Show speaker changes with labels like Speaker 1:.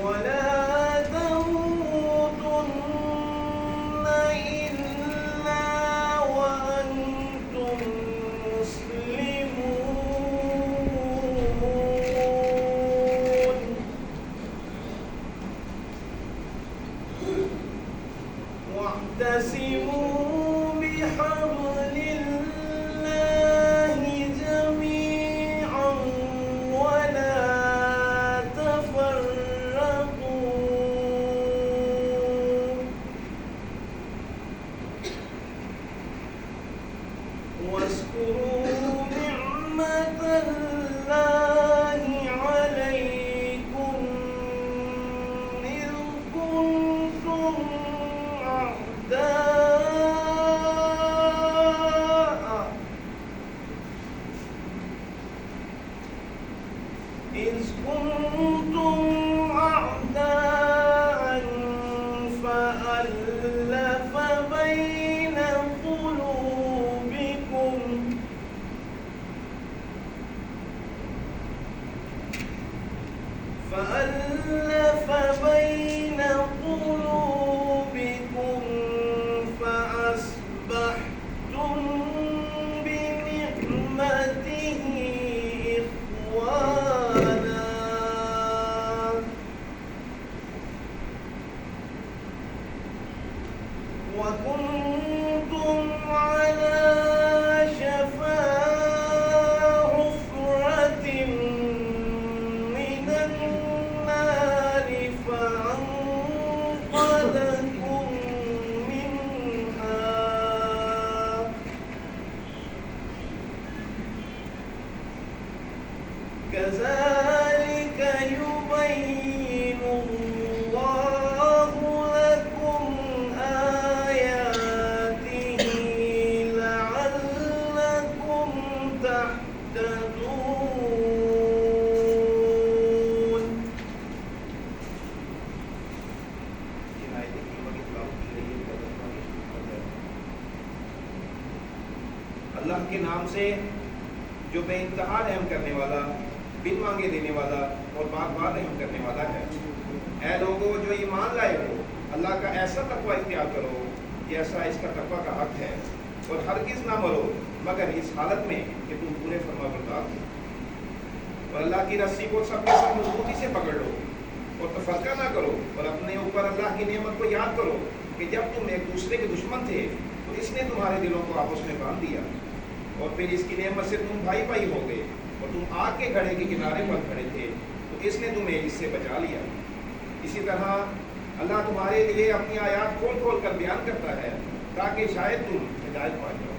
Speaker 1: ولا تموتن إلا وأنتم مسلمون واعتصموا بحبل الله جميعا ولا تفرقوا واذكروا نعمة الله عليكم إذ كنتم أعداء فألف بين قلوبكم فأصبحتم بنعمته إخوانا وكنتم على شفا حفرة من النار فأنقذكم منها كذلك يبين الله لكم آياته لعلكم تهتدون.
Speaker 2: अल्लाह के नाम से जो बेइंतहा रहम करने वाला, बिन मांगे देने वाला और बार बार रहम करने वाला है। ऐ लोगों जो ईमान लाए हो, अल्लाह का ऐसा तकवा इख्तियार करो जैसा इसका तकवा का हक है, और हरगिज़ ना मरो मगर इस हालत में कि तुम पूरे फरमाबरदार हो। और अल्लाह की रस्सी को सब मजबूती से पकड़ लो और तफक्कुर ना करो, और अपने ऊपर अल्लाह की नेमत को याद करो कि जब तुम एक दूसरे के दुश्मन थे तो इसने तुम्हारे दिलों को आपस में बांध दिया, और फिर इसकी नेमत से तुम भाई भाई हो गए, और तुम आग के घड़े के किनारे पर खड़े थे तो इसने तुम्हें इससे बचा लिया। इसी तरह अल्लाह तुम्हारे लिए अपनी आयात खोल खोल कर बयान करता है ताकि शायद तुम हिदायत पा जाओ।